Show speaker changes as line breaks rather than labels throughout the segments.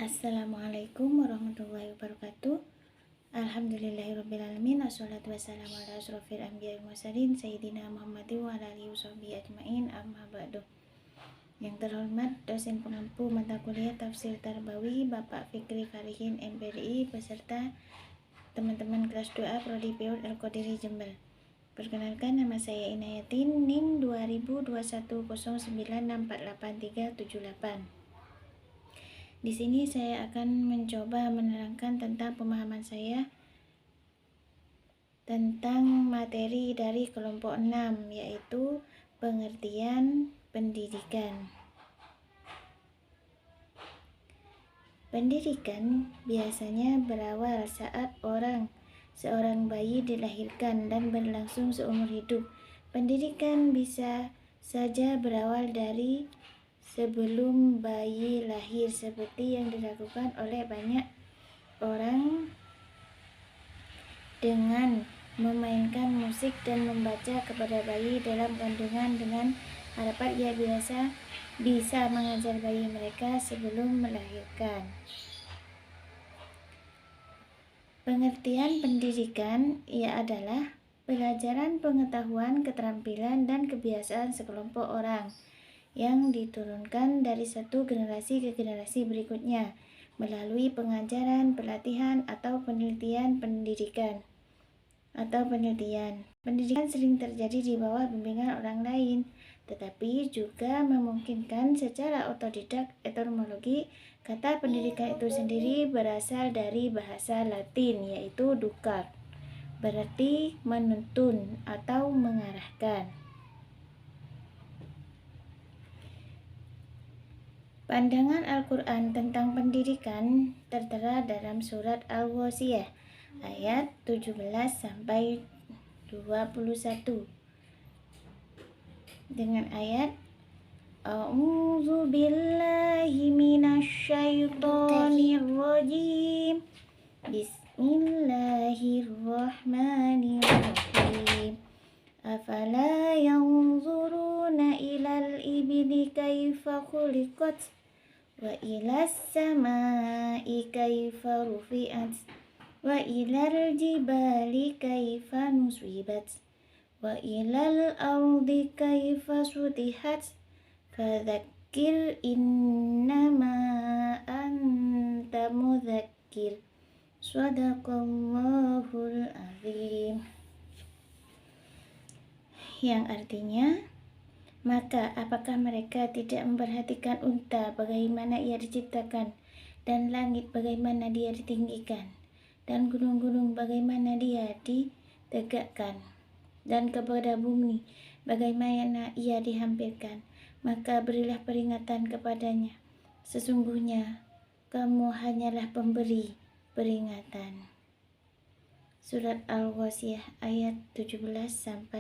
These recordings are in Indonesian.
Assalamualaikum warahmatullahi wabarakatuh. Alhamdulillahirrabbilalamin. Wassalatu wassalamu ala asrofil anbiya wal mursalin Sayyidina Muhammadin wa ala alihi washabihi ajmain, amma ba'du. Yang terhormat dosen pengampu mata kuliah Tafsir Tarbawi Bapak Fikri Farihin MPDI beserta teman-teman kelas 2A Prodi PAUD Al-Qadiri Jember. Perkenalkan, nama saya Inayatin, NIM 202109648378. Di sini saya akan mencoba menerangkan tentang pemahaman saya tentang materi dari kelompok 6, yaitu pengertian pendidikan. Pendidikan biasanya berawal saat seorang bayi dilahirkan dan berlangsung seumur hidup. Pendidikan bisa saja berawal dari sebelum bayi lahir, seperti yang dilakukan oleh banyak orang dengan memainkan musik dan membaca kepada bayi dalam kandungan dengan harapan ia bisa mengajar bayi mereka sebelum melahirkan. Pengertian pendidikan adalah pelajaran pengetahuan, keterampilan, dan kebiasaan sekelompok orang yang diturunkan dari satu generasi ke generasi berikutnya melalui pengajaran, pelatihan, atau penelitian. Pendidikan sering terjadi di bawah bimbingan orang lain, tetapi juga memungkinkan secara otodidak. Etimologi kata pendidikan itu sendiri berasal dari bahasa Latin, yaitu ducat, berarti menuntun atau mengarahkan. Pandangan Al-Quran tentang pendidikan tertera dalam surat Al-Ghasyiyah ayat 17-21 dengan ayat A'udzu billahi minasyaitonir rajim. Bismillahirrahmanirrahim. Afala yanzuruna ilal ibili kaifa khuliqat wa ilas samai kaifa rufi'at wa ilal jibali kaifa nusibat wa ilal ardi kaifa sutihat fadzakir innama anta mudzakir. Shadaqallahul azim. Yang artinya, maka apakah mereka tidak memperhatikan unta bagaimana ia diciptakan, dan langit bagaimana dia ditinggikan, dan gunung-gunung bagaimana dia ditegakkan, dan kepada bumi bagaimana ia dihampirkan? Maka berilah peringatan kepadanya, sesungguhnya kamu hanyalah pemberi peringatan. Surat Al-Ghasyiyah ayat 17-21.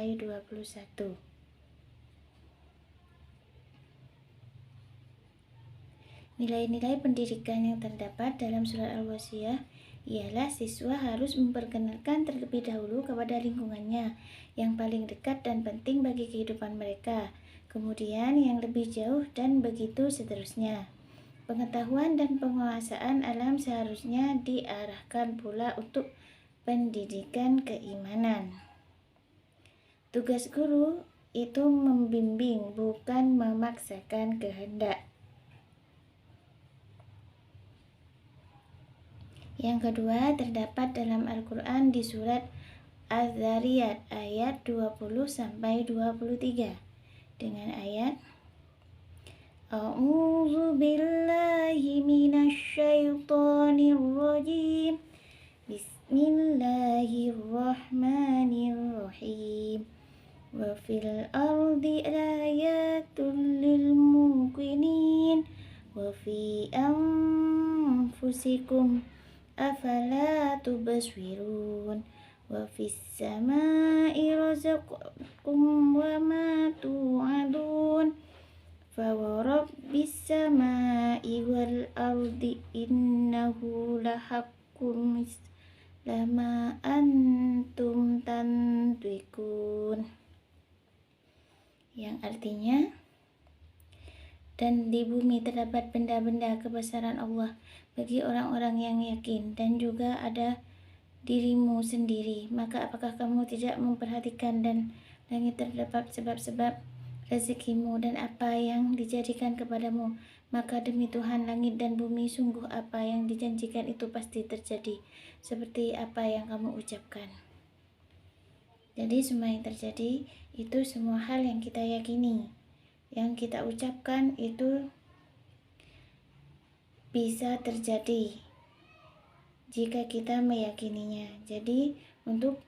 Nilai-nilai pendidikan yang terdapat dalam surat Al-Ghasyiyah ialah siswa harus memperkenalkan terlebih dahulu kepada lingkungannya yang paling dekat dan penting bagi kehidupan mereka, kemudian yang lebih jauh, dan begitu seterusnya. Pengetahuan dan penguasaan alam seharusnya diarahkan pula untuk pendidikan keimanan. Tugas guru itu membimbing, bukan memaksakan kehendak. Yang kedua terdapat dalam Al-Quran di surat Az-Zariyat ayat 20-23 dengan ayat A'udzu billahi minasyaitonir rajim. Bismillahirrahmanirrahim. Wa fil ardi ayatul lil muqinin wa fi anfusikum afala tubsirun wa fis samai rizqukum wa ma tu'adun fa rabbis samai wal ardi innahu lahaqqun lama antum tantikun. Yang artinya, dan di bumi terdapat benda-benda kebesaran Allah bagi orang-orang yang yakin, dan juga ada dirimu sendiri. Maka apakah kamu tidak memperhatikan dan langit terdapat sebab-sebab rezekimu dan apa yang dijadikan kepadamu? Maka demi Tuhan, langit dan bumi, sungguh apa yang dijanjikan itu pasti terjadi, seperti apa yang kamu ucapkan. Jadi semua yang terjadi itu semua hal yang kita yakini, yang kita ucapkan itu bisa terjadi jika kita meyakininya. Jadi untuk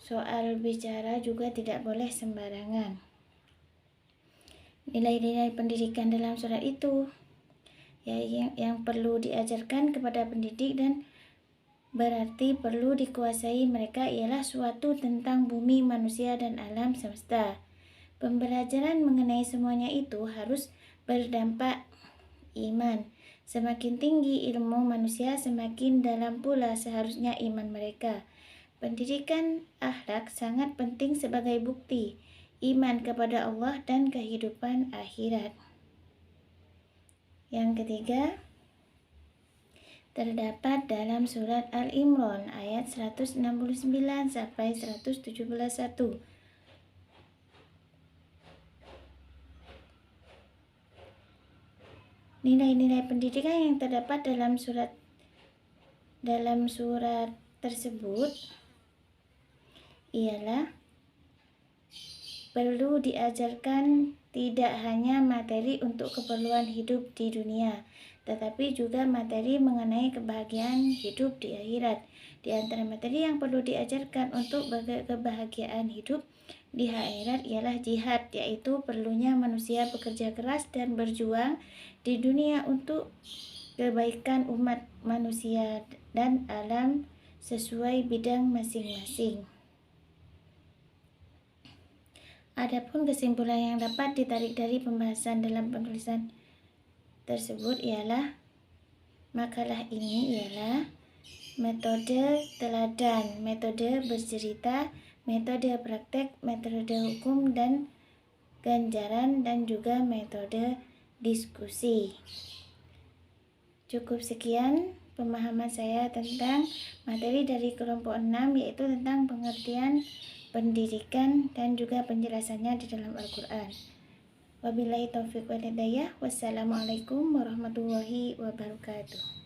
soal bicara juga tidak boleh sembarangan. Nilai-nilai pendidikan dalam surat itu yang perlu diajarkan kepada pendidik dan berarti perlu dikuasai mereka ialah suatu tentang bumi, manusia, dan alam semesta. Pembelajaran mengenai semuanya itu harus berdampak iman. Semakin tinggi ilmu manusia, semakin dalam pula seharusnya iman mereka. Pendidikan akhlak sangat penting sebagai bukti iman kepada Allah dan kehidupan akhirat. Yang ketiga, terdapat dalam surat Al-Imran ayat 169 sampai 171. Nilai-nilai pendidikan yang terdapat dalam surat tersebut ialah perlu diajarkan tidak hanya materi untuk keperluan hidup di dunia, tetapi juga materi mengenai kebahagiaan hidup di akhirat. Di antara materi yang perlu diajarkan untuk kebahagiaan hidup di akhirat ialah jihad, yaitu perlunya manusia bekerja keras dan berjuang di dunia untuk kebaikan umat manusia dan alam sesuai bidang masing-masing. Adapun kesimpulan yang dapat ditarik dari pembahasan dalam penulisan tersebut ialah makalah ini ialah metode teladan, metode bercerita, metode praktek, metode hukum dan ganjaran, dan juga metode diskusi. Cukup sekian pemahaman saya tentang materi dari kelompok 6, yaitu tentang pengertian pendidikan dan juga penjelasannya di dalam Al-Quran. Wabillahi taufiq wal hidayah. Wassalamualaikum warahmatullahi wabarakatuh.